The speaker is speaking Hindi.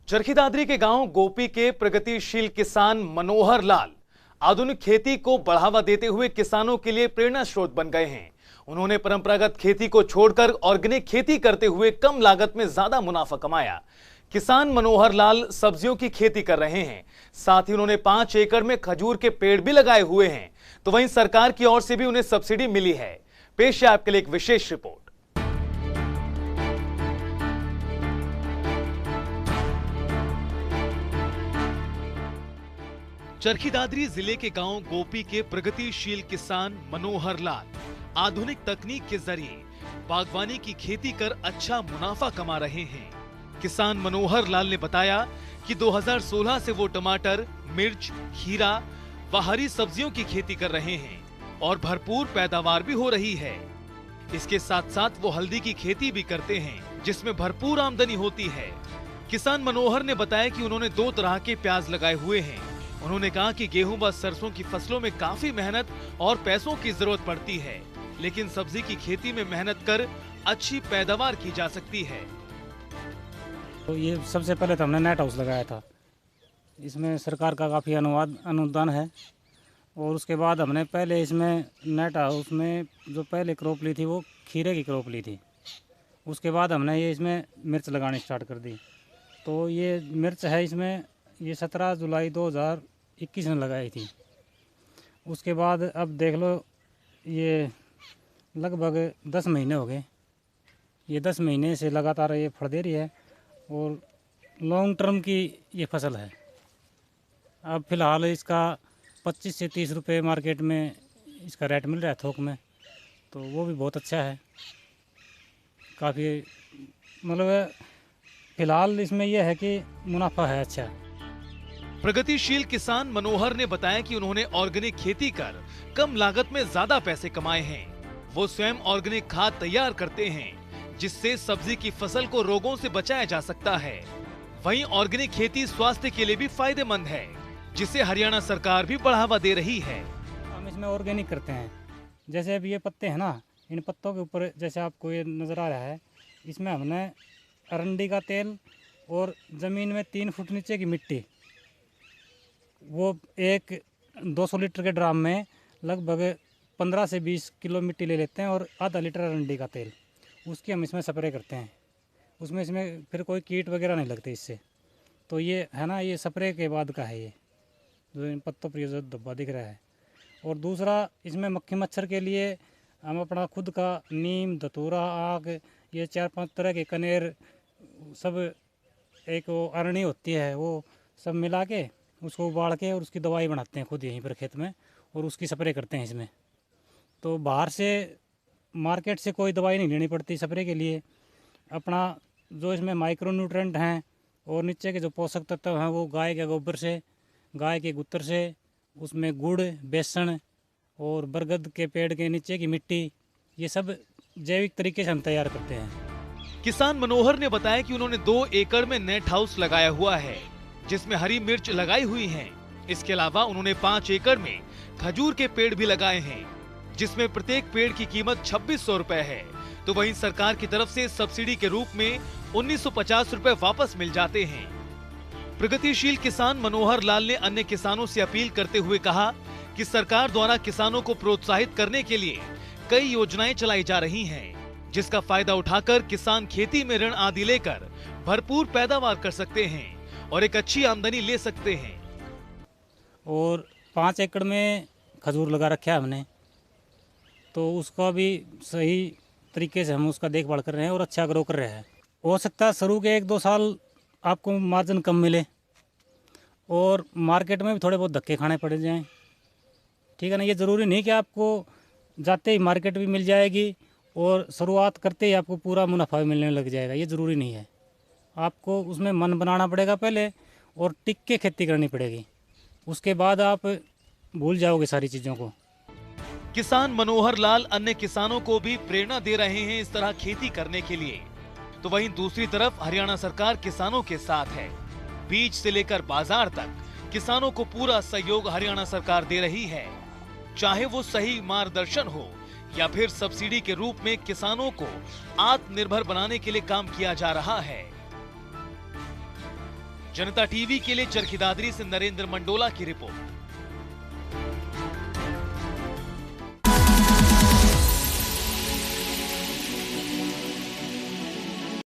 चरखी दादरी के गांव गोपी के प्रगतिशील किसान मनोहर लाल आधुनिक खेती को बढ़ावा देते हुए किसानों के लिए प्रेरणा स्रोत बन गए हैं। उन्होंने परंपरागत खेती को छोड़कर ऑर्गेनिक खेती करते हुए कम लागत में ज्यादा मुनाफा कमाया। किसान मनोहर लाल सब्जियों की खेती कर रहे हैं, साथ ही उन्होंने 5 एकड़ में खजूर के पेड़ भी लगाए हुए हैं। तो वहीं सरकार की ओर से भी उन्हें सब्सिडी मिली है। पेश है आपके लिए एक विशेष रिपोर्ट। चरखी दादरी जिले के गांव गोपी के प्रगतिशील किसान मनोहर लाल आधुनिक तकनीक के जरिए बागवानी की खेती कर अच्छा मुनाफा कमा रहे हैं। किसान मनोहर लाल ने बताया कि 2016 से वो टमाटर, मिर्च, खीरा व हरी सब्जियों की खेती कर रहे हैं और भरपूर पैदावार भी हो रही है। इसके साथ साथ वो हल्दी की खेती भी करते हैं, जिसमें भरपूर आमदनी होती है। किसान मनोहर ने बताया कि उन्होंने 2 तरह के प्याज लगाए हुए हैं। उन्होंने कहा कि गेहूं व सरसों की फसलों में काफी मेहनत और पैसों की जरूरत पड़ती है, लेकिन सब्जी की खेती में मेहनत कर अच्छी पैदावार की जा सकती है। तो ये सबसे पहले तो हमने नेट हाउस लगाया था। इसमें सरकार का काफ़ी अनुदान है। और उसके बाद हमने पहले इसमें नेट हाउस में जो पहले क्रॉप ली थी वो खीरे की क्रॉप ली थी। उसके बाद हमने ये इसमें मिर्च लगानी स्टार्ट कर दी। तो ये मिर्च है, इसमें ये 17 जुलाई 2021 में लगाई थी। उसके बाद अब देख लो, ये लगभग 10 महीने हो गए। ये 10 महीने से लगातार ये फल दे रही है और लॉन्ग टर्म की ये फसल है। अब फ़िलहाल इसका 25 से 30 रुपये मार्केट में इसका रेट मिल रहा है थोक में, तो वो भी बहुत अच्छा है। काफ़ी मतलब फ़िलहाल इसमें यह है कि मुनाफा है अच्छा। प्रगतिशील किसान मनोहर ने बताया कि उन्होंने ऑर्गेनिक खेती कर कम लागत में ज्यादा पैसे कमाए हैं। वो स्वयं ऑर्गेनिक खाद तैयार करते हैं, जिससे सब्जी की फसल को रोगों से बचाया जा सकता है। वहीं ऑर्गेनिक खेती स्वास्थ्य के लिए भी फायदेमंद है, जिसे हरियाणा सरकार भी बढ़ावा दे रही है। हम इसमें ऑर्गेनिक करते हैं। जैसे अब ये पत्ते हैं ना, इन पत्तों के ऊपर जैसे आपको ये नज़र आ रहा है, इसमें हमने अरंडी का तेल और ज़मीन में 3 फुट नीचे की मिट्टी, वो एक 200 लीटर के ड्राम में लगभग 15 से 20 किलो मिट्टी ले लेते हैं और आधा लीटर अरंडी का तेल, उसकी हम इसमें स्प्रे करते हैं। इसमें फिर कोई कीट वगैरह नहीं लगते इससे। तो ये है ना, ये स्प्रे के बाद का है, ये जो इन पत्तों पर जो धब्बा दिख रहा है। और दूसरा, इसमें मक्खी मच्छर के लिए हम अपना खुद का नीम, धतूरा, आग, ये 4-5 तरह के कनेर, सब एक वो अरणी होती है, वो सब मिला के उसको उबाल के और उसकी दवाई बनाते हैं खुद यहीं पर खेत में, और उसकी स्प्रे करते हैं इसमें। तो बाहर से मार्केट से कोई दवाई नहीं लेनी पड़ती स्प्रे के लिए। अपना जो इसमें माइक्रो न्यूट्रेंट हैं और नीचे के जो पोषक तत्व हैं वो गाय के गोबर से, गाय के गूत्र से, उसमें गुड़, बेसन और बरगद के पेड़ के नीचे की मिट्टी, ये सब जैविक तरीके से हम तैयार करते हैं। किसान मनोहर ने बताया कि उन्होंने 2 एकड़ में नेट हाउस लगाया हुआ है, जिसमें हरी मिर्च लगाई हुई है। इसके अलावा उन्होंने 5 एकड़ में खजूर के पेड़ भी लगाए हैं, जिसमें प्रत्येक पेड़ की कीमत 2600 रुपए है। तो वहीं सरकार की तरफ से सब्सिडी के रूप में 1950 रुपए वापस मिल जाते हैं। प्रगतिशील किसान मनोहर लाल ने अन्य किसानों से अपील करते हुए कहा कि सरकार द्वारा किसानों को प्रोत्साहित करने के लिए कई योजनाएं चलाई जा रही हैं, जिसका फायदा उठाकर किसान खेती में ऋण आदि लेकर भरपूर पैदावार कर सकते हैं और एक अच्छी आमदनी ले सकते हैं। और 5 एकड़ में खजूर लगा रखा है हमने, तो उसका भी सही तरीके से हम उसका देखभाल कर रहे हैं और अच्छा ग्रो कर रहे हैं। हो सकता है शुरू के 1-2 साल आपको मार्जिन कम मिले और मार्केट में भी थोड़े बहुत धक्के खाने पड़ जाएं, ठीक है ना। ये ज़रूरी नहीं कि आपको जाते ही मार्केट भी मिल जाएगी और शुरुआत करते ही आपको पूरा मुनाफा भी मिलने लग जाएगा, ये ज़रूरी नहीं है। आपको उसमें मन बनाना पड़ेगा पहले और टिक के खेती करनी पड़ेगी, उसके बाद आप भूल जाओगे सारी चीज़ों को। किसान मनोहर लाल अन्य किसानों को भी प्रेरणा दे रहे हैं इस तरह खेती करने के लिए। तो वहीं दूसरी तरफ हरियाणा सरकार किसानों के साथ है। बीज से लेकर बाजार तक किसानों को पूरा सहयोग हरियाणा सरकार दे रही है। चाहे वो सही मार्गदर्शन हो या फिर सब्सिडी के रूप में किसानों को आत्मनिर्भर बनाने के लिए काम किया जा रहा है। जनता टीवी के लिए चरखी दादरी से नरेंद्र मंडोला की रिपोर्ट।